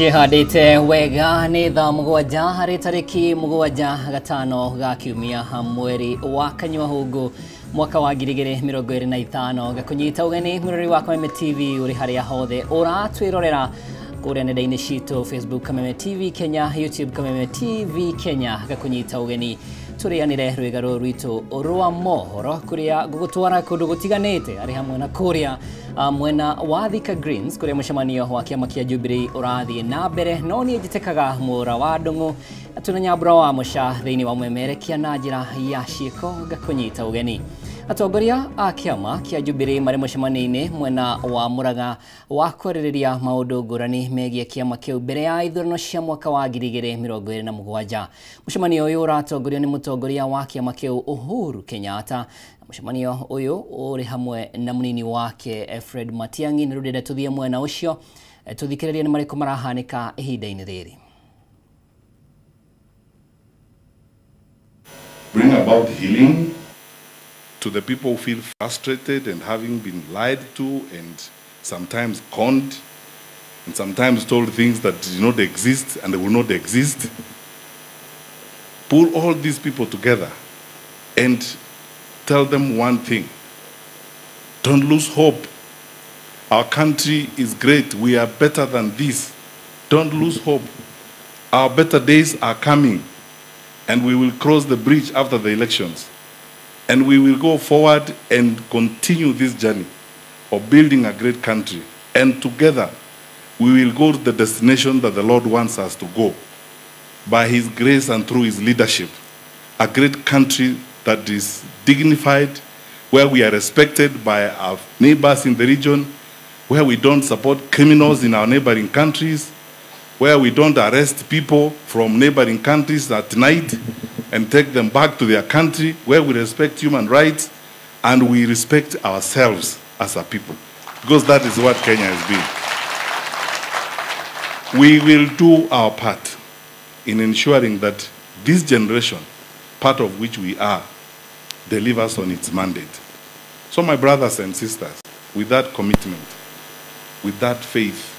Cihandite wega nĩ thaa mũgwanja harĩ tarĩki mũgwanja gatano ga kiumia mweri wa Kanyũahũngũ mwaka wa 2025 gakunyita ũgeni mwĩrori wa Kameme TV ũrĩ harĩa hothe ũratwĩrorera kũrĩa nenda-inĩ citũ Facebook Kameme TV Kenya, YouTube Kameme TV Kenya gakunyita ũgeni tũrĩanĩre rwĩga rwitũ rwa mohoro kũrĩa gũgũtwara kũndũ gũtiganĩte arĩ hamwe na kũrĩa mwena wa Thika Greens kũrĩa mũcemanio wa kĩama kĩa Jubilee ũrathiĩ na mbere no niĩ njĩtĩkaga mũra wa ndũng'ũ tunanyambura wa mũca thĩinĩ wa mwemerekia na njĩra ya ciĩko gakunyita ũgeni. Atongoria a kĩama kĩa Jubilee marĩ mũcemanio-inĩ mwena wa Mũrang'a wa kwarĩrĩria maũndũ ngũrani megiĩ kĩama kĩu mbere ya ithurano cia mwaka wa 2027. Mũcemanio ũyũ ũratongorio nĩ mũtongoria wa kĩama kĩu Uhuru Kenyatta. Mũcemanio ũyũ ũrĩ hamwe na mũnini wake Fred Matiang'i na rũrenda tũthiĩ mwena ũcio tũthikĩrĩrie nĩ marĩkũ marahanĩka ihinda-inĩ rĩrĩ. Bring about healing to the people who feel frustrated and having been lied to and sometimes conned and sometimes told things that do not exist and they will not exist. Pull all these people together and tell them one thing. Don't lose hope. Our country is great. We are better than this. Don't lose hope. Our better days are coming and we will cross the bridge after the elections. And we will go forward and continue this journey of building a great country. And together, we will go to the destination that the Lord wants us to go. By His grace and through His leadership. A great country that is dignified, where we are respected by our neighbors in the region, where we don't support criminals in our neighboring countries, where we don't arrest people from neighboring countries at night, and take them back to their country, where we respect human rights and we respect ourselves as a people. Because that is what Kenya has been. We will do our part in ensuring that this generation, part of which we are, delivers on its mandate. So my brothers and sisters, with that commitment, with that faith,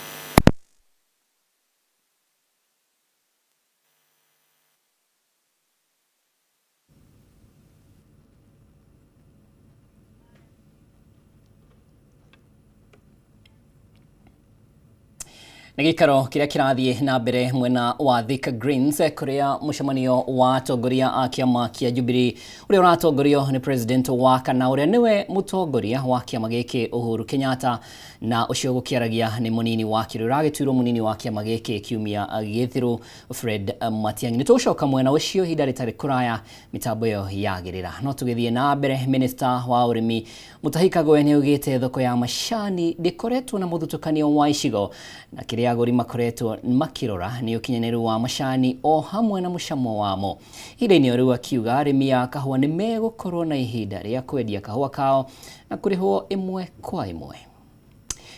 Nagikaro kĩrĩa kĩrathiĩ na mbere mwena wa Thika Greens kũrĩa mũcemanio wa atongoria a kĩama kĩa Jubilee ũrĩa ũratongorio nĩ President wa kana ũrĩa nĩwe mũtongoria wa kĩama gĩkĩ Uhuru Kenyatta na ũcio gũkĩaragia nĩ mũnini wa kĩrĩa ũragĩtuirwo mũnini wa kĩama gĩkĩ kiumia gĩthiru Fred Matiang'i. Nĩtũgũcoka mwena ũcio ihinda rĩtarĩ kũraya mĩtambo ĩyo yagĩrĩra no tũgĩthiĩ na mbere. Minister wa ũrĩmi Mutahi Kagwe nĩaugĩte thoko ya macani ndĩkoretwo na mũthutũkanio wa icigo na kĩrĩa agũri makoretwo makĩrora nĩ ũkinyanĩru wa macani o hamwe na mũcamo wamo. Ihinda-inĩ rĩu akiuga arĩmi a kahũa nĩ megũkorwo na ihinda rĩa kwendia kahũa kao na kũrĩhwo ĩmwe kwa ĩmwe.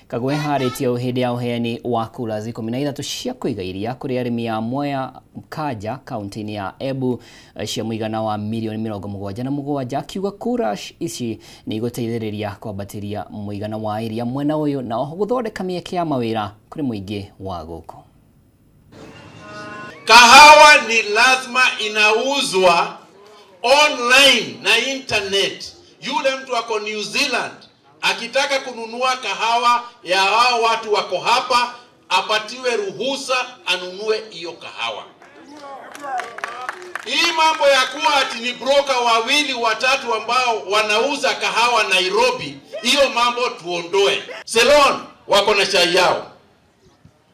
Kagwe harĩtie hĩndĩ ya ũheani wa kura 13 cia kũiga iria kũrĩ arĩmi a Mwea Kaja kaunti-inĩ ya Embu cia mũigana wa mirioni 77 akiuga kura ici nĩ igũteithĩrĩria kwambatĩria mũigana wa iria mwena ũyũ na oho gũthondeka mĩeke ya mawĩra kũrĩ mũingĩ wa gũkũ. Kahawa ni lazima inauzwa online na internet. Yule mtu wako New Zealand akitaka kununua kahawa ya hao watu wako hapa apatiwe ruhusa anunue hiyo kahawa. Hii mambo ya kuwa ati ni broker wawili watatu ambao wanauza kahawa Nairobi, hiyo mambo tuondoe. Ceylon wako na chai yao.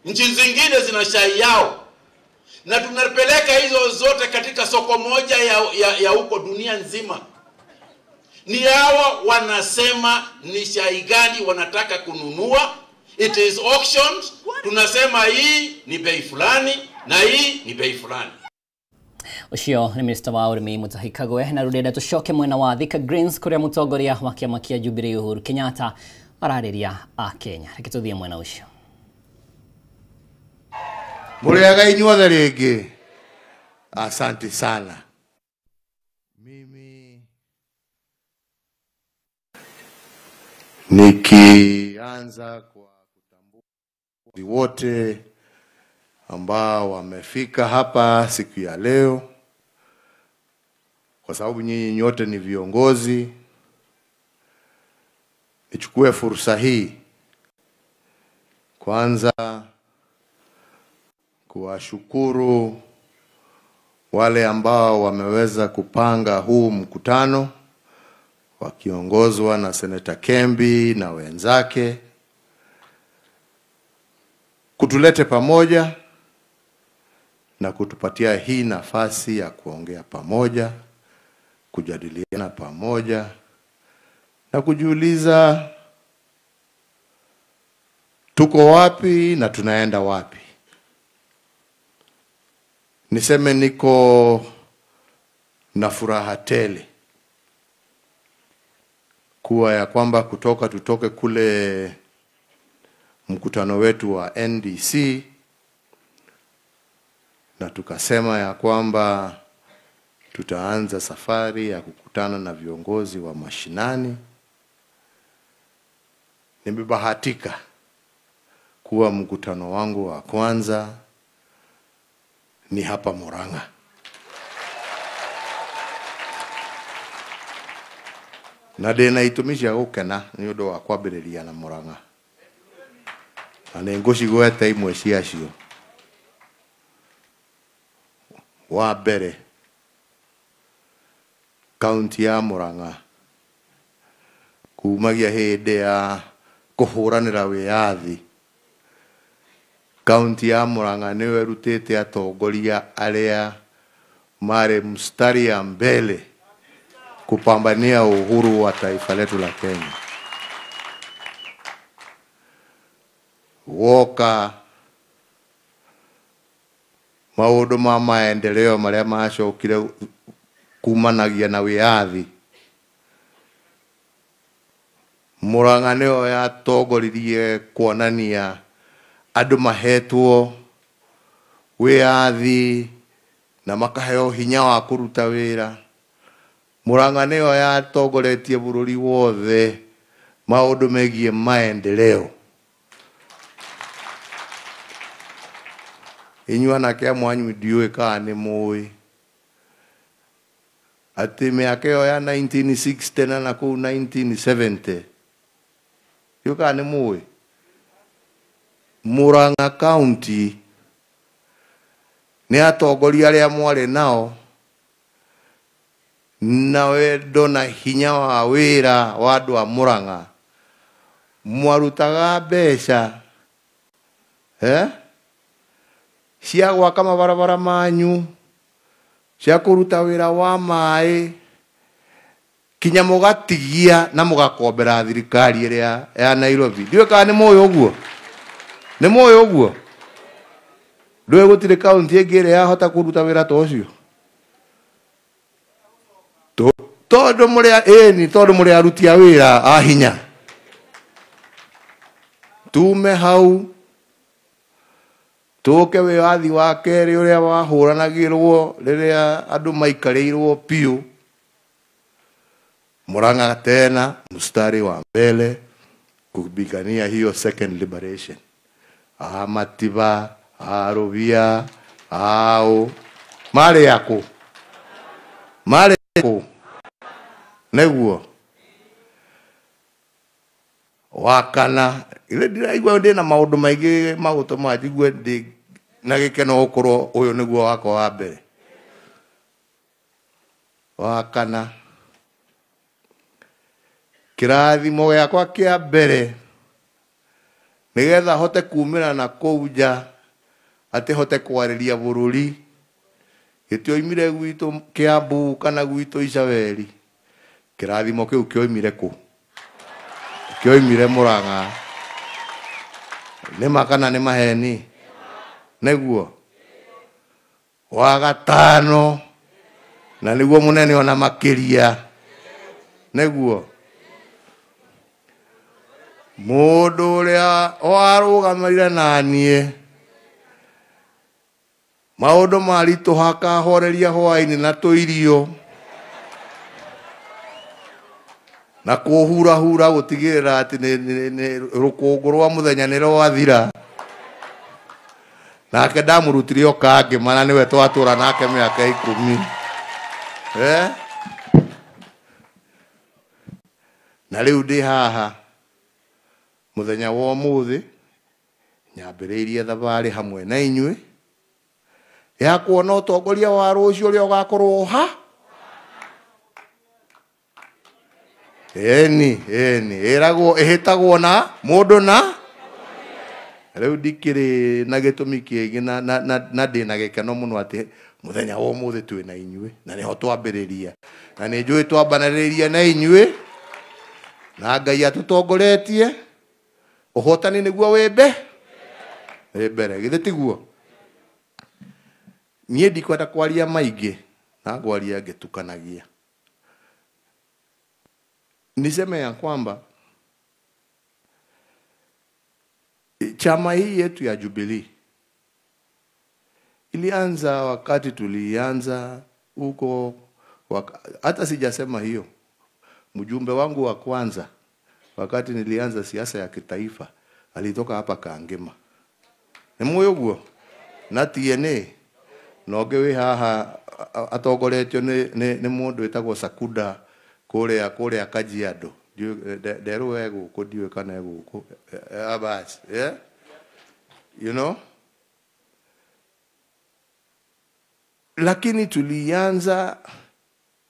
Nchi zingine zina chai yao. Na tunapeleka hizo zote katika soko moja ya huko dunia nzima. Ni hawa wanasema ni chai gani wanataka kununua. It is auctions. Tunasema hii ni bei fulani na hii ni bei fulani. Ucio nĩ Minister wa ũrĩmi Mutahi Kagwe na rũrenda tũcoke mwena wa Thika Greens kũrĩa mũtongoria wa kĩama kĩa Jubilee Uhuru Kenyatta ararĩria a Kenya. Reke tũthiĩ mwena ũcio. Mũrĩaga inyuothe rĩngĩ. Asante sana. Mimi nikianza kwa kutambua wote ambao wamefika hapa siku ya leo, kwa sababu nyinyi nyote ni viongozi. Nichukue fursa hii kwanza kuwashukuru wale ambao wameweza kupanga huu mkutano, wakiongozwa na Senator Kembi na wenzake, kutulete pamoja na kutupatia hii nafasi ya kuongea pamoja, kujadiliana pamoja na kujiuliza tuko wapi na tunaenda wapi. Niseme niko na furaha tele kuwa ya kwamba tutoke kule mkutano wetu wa NDC na tukasema ya kwamba tutaanza safari ya kukutana na viongozi wa mashinani. Nimebahatika kuwa mkutano wangu wa kwanza ni hapa Murang'a. Na ndina itumisha gukena ni undu wa kwambiriria na Murang'a. Na ngucigwete imwe ciacio. Wa mbere, kaunti ya Murang'a kumagia hindi ya kuhuranira wiyathi, kaunti ya Murang'a niwe rutite atongoria aria mare mstari ya mbele kupambania uhuru wa taifa letu la Kenya. Woka maundu ma maendeleo maria macokire kumanagia na wiyathi, Murang'a niyo yatongoririe kuonania andu mahetwo wiyathi na makaheo hinya wa kuruta wira. Murang'a niyo yatongoretie bururi wothe maundu megie maendeleo. Inyuana kia mwanyu ndiwe kana ni mui ati miaka ya 1960 na ku 1970 yuka ni mui. Murang'a County ni atongoria aria mwari nao na wendo na hinya wa wira wa andu a Murang'a mwarutaga mbeca cia gwaka mabarabara manyu, cia kuruta wira wa mai, kinya mugatigia na mugakombera thirikari iria ya Nairobi. Ndiwe kana ni moyo uguo? Ni moyo uguo? Ndiwe gutire kaunti ingire ya hota kuruta wira to ucio? Todo muri aruti a wira a hinya. Tume hau tuke wiyathi wa keri uria wahuranagirwo riria andu maikarirwo piu. Murang'a tena mstari wa mbele kupigania hiyo second liberation. Matiba, Rovia, mare yako neguo wakana ile ndiraigwa ndina maundu maingi magutuma njigwe ndi na gikeno ukorwo uyu niguo wako wa mbere. Wakana kirathimo giakwa kia mbere nigetha hote kumira na kouja ati hote kwariria bururi gitioimire gwitu Kiambu kana gwitu Icaweri. Kirathimo kiu kioimire ku? Kioimire Murang'a. Nima kana ni maheni? Neguo wa gatano na niguo munene ona makiria. Neguo mundu uria warugamirire nanie maundu maritu hakahoreria hwaini na tuirio na kuhura hura gutigirira ati ni rukungu rwa muthenya ni rwathira. nake ndamurutire o kange mana niwe twatura nake miaka 10 na riu ndi haha muthenya wa umuthi nyambiriirie thabari hamwe na inyue ya kuona utongoria wa rucio uria ugakorwo ha eni iragwo ihitagwo na mundu na riu ndikiri na gitumi kiegi na ndi na gikeno muno ati muthenya wa umuthi twi na inyue na niho twambiriria na ni njui twambanariria na inyue na Ngai atutongoretie uhotani niguo wimbe mbere githe tiguo nie ndikwenda kwaria maingi na ngwaria ngitukanagia. Niseme ya kwamba chama hii yetu ya Jubilee ilianza wakati tulianza huko, hata sijasema hiyo. Mjumbe wangu wa kwanza wakati nilianza siasa ya kitaifa alitoka hapa Kangema. Nemoyo guo na TNA nogewe haha atogoretio ni mundu etagwo Sakuda kule Kajiado. Dero ego kodiwe kana ego abas, yeah, you know. Lakini tulianza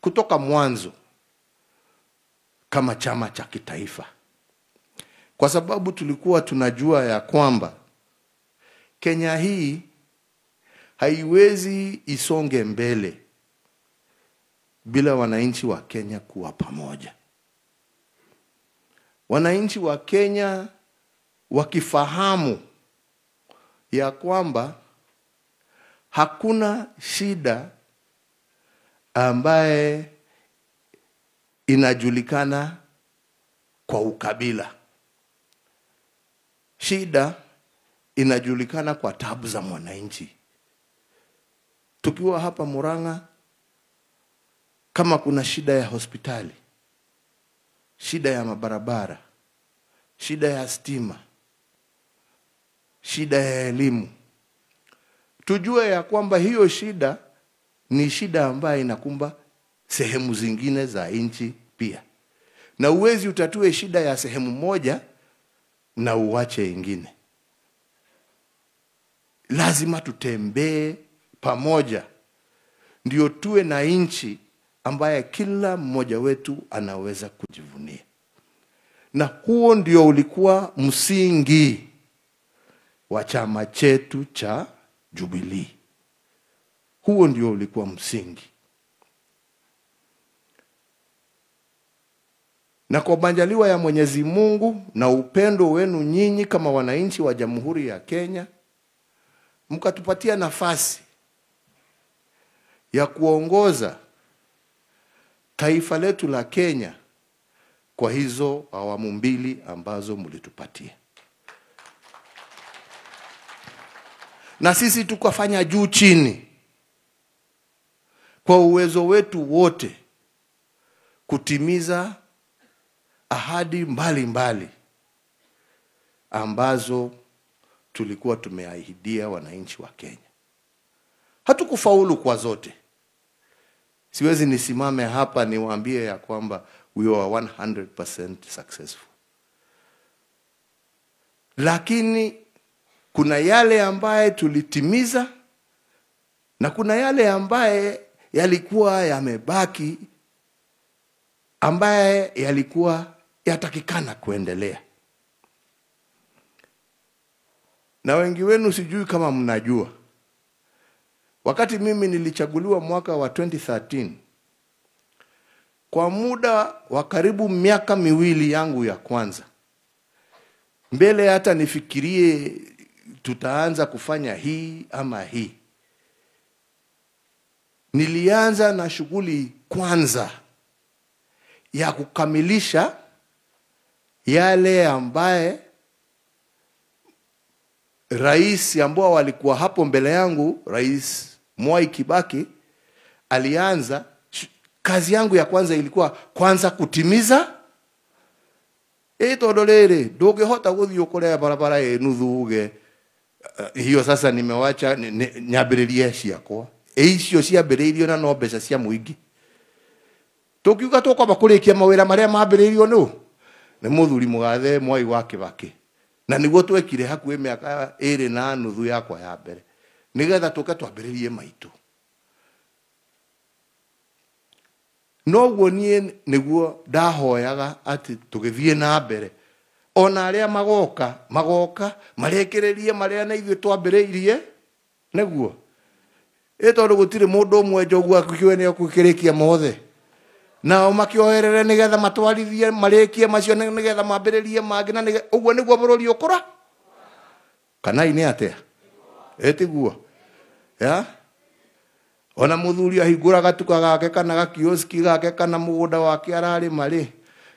kutoka mwanzo kama chama cha kitaifa, kwa sababu tulikuwa tunajua ya kwamba Kenya hii haiwezi isonge mbele bila wananchi wa Kenya kuwa pamoja. Wananchi wa Kenya wakifahamu ya kwamba hakuna shida ambaye inajulikana kwa ukabila. Shida inajulikana kwa tabu za mwananchi. Tukiwa hapa Murang'a, kama kuna shida ya hospitali, shida ya mabarabara, shida ya stima, shida ya elimu, tujue ya kwamba hiyo shida ni shida ambayo inakumba sehemu zingine za nchi pia. Na uwezi utatue shida ya sehemu moja na uache ingine. Lazima tutembee pamoja ndio tuwe na nchi ambaye kila mmoja wetu anaweza kujivunia. Na huo ndio ulikuwa msingi wa chama chetu cha Jubilee. Huo ndio ulikuwa msingi. Na kwa majaliwa ya Mwenyezi Mungu na upendo wenu nyinyi kama wananchi wa Jamhuri ya Kenya, mkatupatia nafasi ya kuongoza taifa letu la Kenya kwa hizo awamu mbili ambazo mlitupatia. Na sisi tukafanya juu chini kwa uwezo wetu wote kutimiza ahadi mbalimbali ambazo tulikuwa tumeahidia wananchi wa Kenya. Hatukufaulu kwa zote. Siwezi nisimame hapa niwaambie ya kwamba we were 100% successful. Lakini kuna yale ambaye tulitimiza na kuna yale ambaye yalikuwa yamebaki, ambaye yalikuwa yatakikana kuendelea. Na wengi wenu sijui kama mnajua, wakati mimi nilichaguliwa mwaka wa 2013, kwa muda wa karibu miaka miwili yangu ya kwanza, mbele hata nifikirie tutaanza kufanya hii ama hii, nilianza na shughuli kwanza ya kukamilisha yale ambaye rais ambao walikuwa hapo mbele yangu, Rais Mwai Kibaki, alianza. Kazi yangu ya kwanza ilikuwa kwanza kutimiza tondorere ndungihota guthii ukorea barabara enu thuge hiyo sasa nimewacha nyambĩrĩrie ciakwa icio ciambĩrĩirio na no mbeca cia mũingĩ. Tukiuga tũkwamba kũrĩkia mawĩra marĩa mambĩrĩirio nĩ mũthuri Mũgathe Mwai wa Kĩbakĩ, na nĩguo twekire hakuhĩ mĩaka 2.5 yakwa ya mbere, nĩgetha tũke twambĩrĩrie maitũ. Noguo niĩ nĩguo ndahoyaga atĩ tũgĩthiĩ na mbere, ona arĩa magoka marekererie marĩa na ithuĩ twambĩrĩirie nĩguo tondũ gũtirĩ mũndũ ũmwe njogu akĩoe nĩ akũkĩrĩkia mothe, nao makĩoerere nĩgetha matwarithie marĩkie macio nĩgetha mambĩrĩrie mangĩ, na ũguo nĩguo bũrũri ũkũra kana nĩ atĩa tiguo ya. Ona mũthuri ahingũra gatuka gake kana gakioski gake kana mũgũnda wake ararĩma rĩ,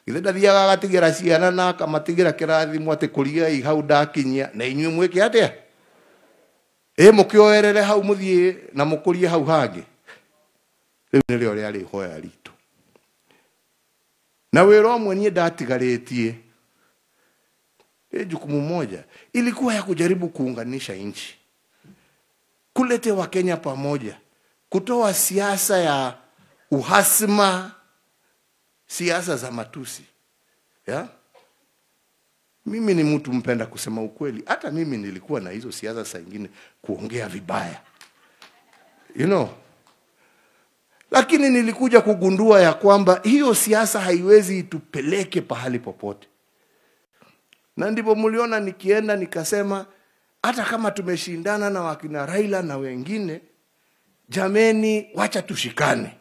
githĩ ndathiaga agatigĩra ciana na akamatigĩra kĩrathimo atĩ kũriai hau ndakinyia na inyuĩ mwĩke atĩa mũkĩoerere hau mũthiĩ na mũkũrie hau hangĩ. Rĩu nĩrĩo rĩarĩ ihoya ritũ, na wĩra ũmwe niĩ ndatigarĩtie. Jukumu moja ilikuwa ya kujaribu kuunganisha nchi, kulete Wakenya pamoja, kutoa siasa ya uhasima, siasa za matusi ya. Mimi ni mtu mpenda kusema ukweli, hata mimi nilikuwa na hizo siasa saa nyingine kuongea vibaya lakini nilikuja kugundua ya kwamba hiyo siasa haiwezi itupeleke pahali popote. Na ndipo mliona nikienda nikasema hata kama tumeshindana na wakina Raila na wengine, jameni wacha tushikane.